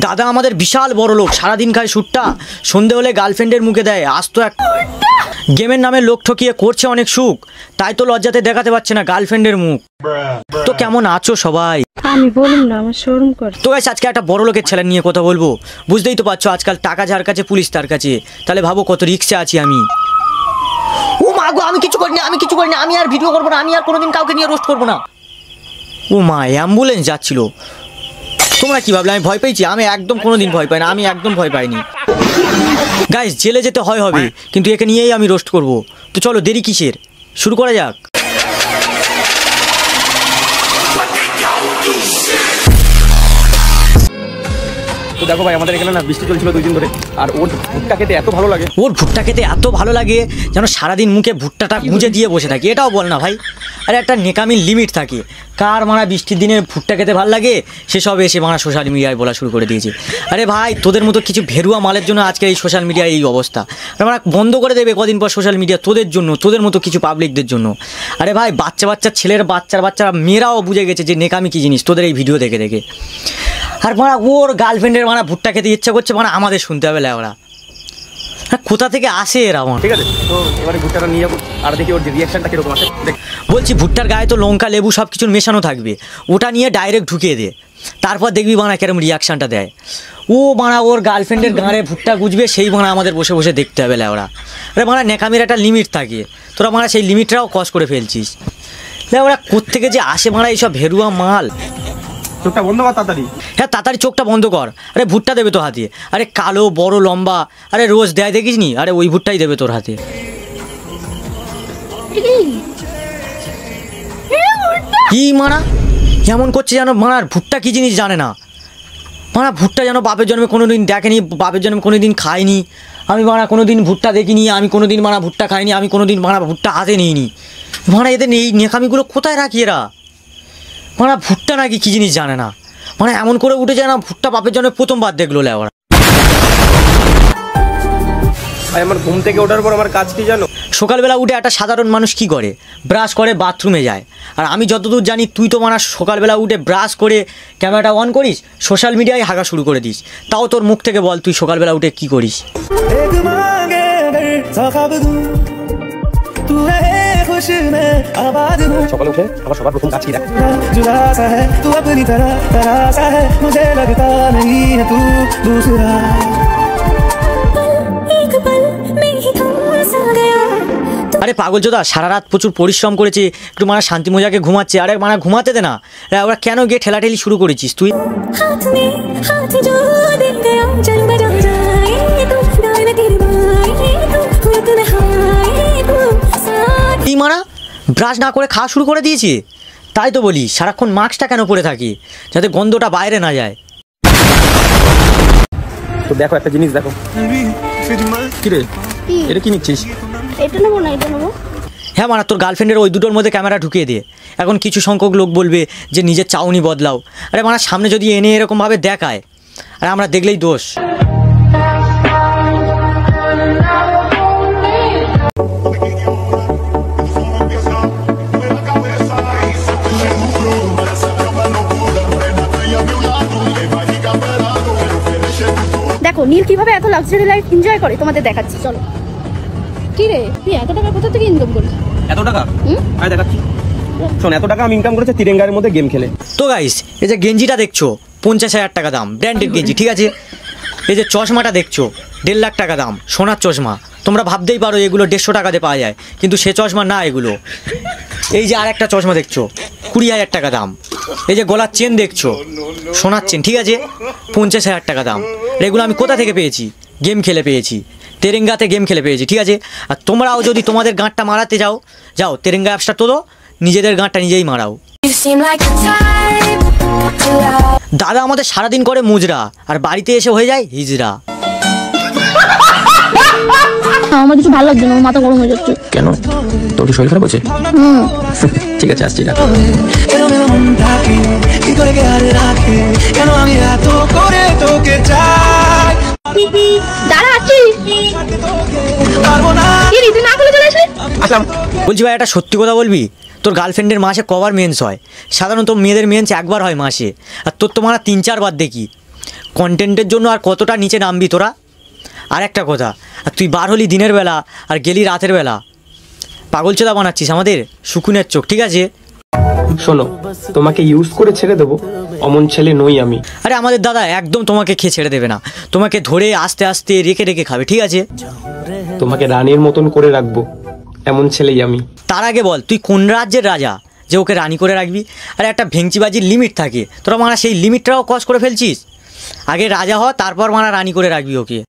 দাদা আমাদের বিশাল বড় লোক, সারাদিন খায় সুটটা, সন্ধে হলে গার্লফ্রেন্ডের মুখে দেয় আস্ত এক। গেমের নামে লোক ঠকিয়ে করছে অনেক সুখ, তাই তো লজ্জাতে দেখাতে পারছে না গার্লফ্রেন্ডের মুখ। তো কেমন আছো সবাই? আমি বলুন না, আমার শরম করে। তো গাইস আজকে একটা বড় লোকের ছেলে নিয়ে কথা বলবো। বুঝতেই তো পারছো আজকাল টাকা যার কাছে পুলিশ তার কাছে। তাহলে ভাবো কত রিস্কে আছি আমি। ও মা গো, আমি কিছু করিনি, আমি আর ভিডিও করবো না, আমি আর কোনোদিন কাউকে নিয়ে রোস্ট করবো না। ও মা, অ্যাম্বুলেন্স যাচ্ছিল। তোমরা কি ভাবলে আমি ভয় পেয়েছি? আমি একদম কোনোদিন ভয় পাই না, আমি একদম ভয় পাইনি। গাইস জেলে যেতে হবে, কিন্তু একে নিয়েই আমি রোস্ট করব। তো চলো দেরি কিসের, শুরু করা যাক। তো দেখো ভাই, আমাদের এখানে না বৃষ্টি চলছিল 2 দিন ধরে, আর ওর ভুট্টা খেতে এত ভালো লাগে, যেন সারাদিন মুখে ভুট্টাটা গুঁজে দিয়ে বসে থাকি। এটাও বল না ভাই, আরে একটা নেকামির লিমিট থাকে। কার মারা বৃষ্টির দিনে ভুট্টা খেতে ভালো লাগে সেসব এসে মারা সোশ্যাল মিডিয়ায় বলা শুরু করে দিয়েছে। আরে ভাই, তোদের মতো কিছু ভেরুয়া মালের জন্য আজকে এই সোশ্যাল মিডিয়ায় এই অবস্থা। আমরা বন্ধ করে দেবে কদিন পর সোশ্যাল মিডিয়া, তোদের জন্য, তোদের মতো কিছু পাবলিকদের জন্য। আরে ভাই, বাচ্চারা মেয়েরাও বুঝে গেছে যে নেকামি কী জিনিস তোদের এই ভিডিও দেখে দেখে। আর মারা ওর গার্লফ্রেন্ডের মারা ভুট্টা খেতে ইচ্ছা করছে, মানে আমাদের শুনতে হবে ওরা কোথা থেকে আসে এরা। ঠিক আছে, তো এবারে ভুট্টাটা নিয়ে যাবো আর দেখি ওর রিয়াকশনটা কিরকম আসে। বলছি ভুট্টার গায়ে তো লঙ্কা লেবু সব কিছুর মেশানো থাকবে, ওটা নিয়ে ডাইরেক্ট ঢুকিয়ে দে, তারপর দেখবি বানা কেরম রিয়াকশানটা দেয়। ও বানা ওর গার্লফ্রেন্ডের গাঁড়ে ভুট্টা গুজবে, সেই বানা আমাদের বসে বসে দেখতে হবে ওরা। আরে বানা নেকামির একটা লিমিট থাকে, তোরা মারা সেই লিমিটটাও ক্রস করে ফেলছিস। ওরা কোত্থেকে যে আসে মারা এইসব ভেরুয়া মাল। চোখটা বন্ধ কর তাড়াতাড়ি। হ্যাঁ তাড়াতাড়ি চোখটা বন্ধ কর। আরে ভুট্টা দেবে তো হাতে, আরে কালো বড় লম্বা, আরে রোজ দেয় দেখিস নি, আরে ওই ভুট্টাই দেবে তোর হাতে। কি মানা এমন করছে যেন মানার ভুট্টা কি জিনিস জানে না। মানা ভুট্টা যেন বাপের জন্মে কোনো দিন দেখেনি, বাপের জন্মে কোনো দিন খায়নি। আমি মানা কোনো দিন ভুট্টা দেখিনি, আমি কোনো দিন মানা ভুট্টা খাইনি, আমি কোনো দিন মানা ভুট্টা হাতে নিইনি। মানা এদের এই নেকামিগুলো কোথায় রাখি এরা? মানে ভুট্টা নাকি কী জিনিস জানে না, মানে এমন করে উঠে যায় না ভুট্টা বাপের জন্য প্রথমবার দেখলো লেওয়া। ভাই আমার ঘুম থেকে ওঠার পর আমার কাজ কি জানো? সকালবেলা উঠে একটা সাধারণ মানুষ কি করে? ব্রাশ করে বাথরুমে যায়। আর আমি যতদূর জানি তুই তো মানে সকালবেলা উঠে ব্রাশ করে ক্যামেরাটা অন করিস, সোশ্যাল মিডিয়ায় হাগা শুরু করে দিস। তাও তোর মুখ থেকে বল তুই সকালবেলা উঠে কি করিস? সকালে উঠে আমার সবার প্রথম কাজ কি দেখ? আরে পাগল চোদা, সারা রাত প্রচুর পরিশ্রম করেছে, একটু মানে শান্তি মজাকে ঘুমাচ্ছে। আরে মানে ঘুমাতে দে না, ওরা কেন গিয়ে ঠেলাঠেলি শুরু করেছিস তুই? এই মানা ব্রাশ না করে খাওয়া শুরু করে দিয়েছি। তাই তো বলি সারাক্ষণ মাস্কটা কেন পরে থাকি, যাতে গন্ধটা বাইরে না যায়। তো দেখো একটা জিনিস দেখো। কি রে, এটা কি নিচ্ছিস? এটা নেবো না, এটা নেবো। হ্যাঁ মানে তোর গার্লফ্রেন্ডের ওই দুটোর মধ্যে ক্যামেরা ঢুকিয়ে দে। এখন কিছু সংখ্যক লোক বলবে যে নিজের চাউনি বদলাও। আরে মানে সামনে যদি এনে এরকমভাবে দেখায়, আর আমরা দেখলেই দোষ। দেখো নীল কিভাবে এত লাক্সারি লাইফ এনজয় করে, তোমাদের দেখাচ্ছি চলো। কি রে, তুই এত টাকা কোথা থেকে ইনকাম করিস? এত টাকা আমি দেখাচ্ছি, শোন। এত টাকা আমি ইনকাম করেছি তিরেঙ্গার মধ্যে গেম খেলে। তো গাইস এই যে গেঞ্জিটা দেখছো 50,000 টাকা দাম, ব্র্যান্ডেড গেঞ্জি, ঠিক আছে। এই যে চশমাটা দেখছো 1.5 লাখ টাকা দাম, সোনার চশমা। তোমরা ভাবতেই পারো এগুলো 150 টাকাতে পাওয়া যায়, কিন্তু সে চশমা না এগুলো। এই যে আরেকটা চশমা দেখছো 20,000 টাকা দাম। এই যে গলার চেন দেখছো সোনার চেন, ঠিক আছে, 50,000 টাকা দাম। এগুলো আমি কোথা থেকে পেয়েছি? গেম খেলে পেয়েছি, তেরেঙ্গাতে গেম খেলে পেয়েছি, ঠিক আছে। আর তোমরাও যদি তোমাদের গাঁটটা মারাতে যাও তেরেঙ্গা অ্যাপসটা তোলো, নিজেদের গাঁটটা নিজেই মারাও। দাদা আমাদের সারাদিন করে মুজরা, আর বাড়িতে এসে হয়ে যায় হিজরা। আমার কিছু ভালো লাগছে না, মাথা গরম হয়ে যাচ্ছে। কেন, তোর কি শরীর খারাপ হচ্ছে? ঠিক আছে আসছি না। দাঁড়া আছি। বলছি ভাই একটা সত্যি কথা বলবি, তোর গার্লফ্রেন্ডের মাসে কবার মেন্স হয়? সাধারণত মেয়েদের মেন্স একবার হয় মাসে, আর তোর তো মারা 3-4 বার দেখি। কন্টেন্টের জন্য আর কতটা নিচে নামবি তোরা? আর একটা কথা, আর তুই বার হলি দিনের বেলা আর গেলি রাতের বেলা, পাগলচোদা বানাচ্ছিস আমাদের শুকুনের চোখ, ঠিক আছে? শোনো, তোমাকে ইউজ করে ছেড়ে দেবো অমন ছেলে নই আমি। আরে আমাদের দাদা একদম তোমাকে খেয়ে ছেড়ে দেবে না, তোমাকে ধরে আস্তে আস্তে রেখে রেখে খাবে, ঠিক আছে? তোমাকে রানীর মতন করে রাখবো এমন ছেলেই আমি। তার আগে বল তুই কোন রাজ্যের রাজা যে ওকে রানী করে রাখবি? আরে একটা ভেঙচিবাজির লিমিট থাকে, তোরা মারা সেই লিমিটটাও ক্রস করে ফেলছিস। আগে রাজা হ, তারপর মারা রানী করে রাখবি ওকে।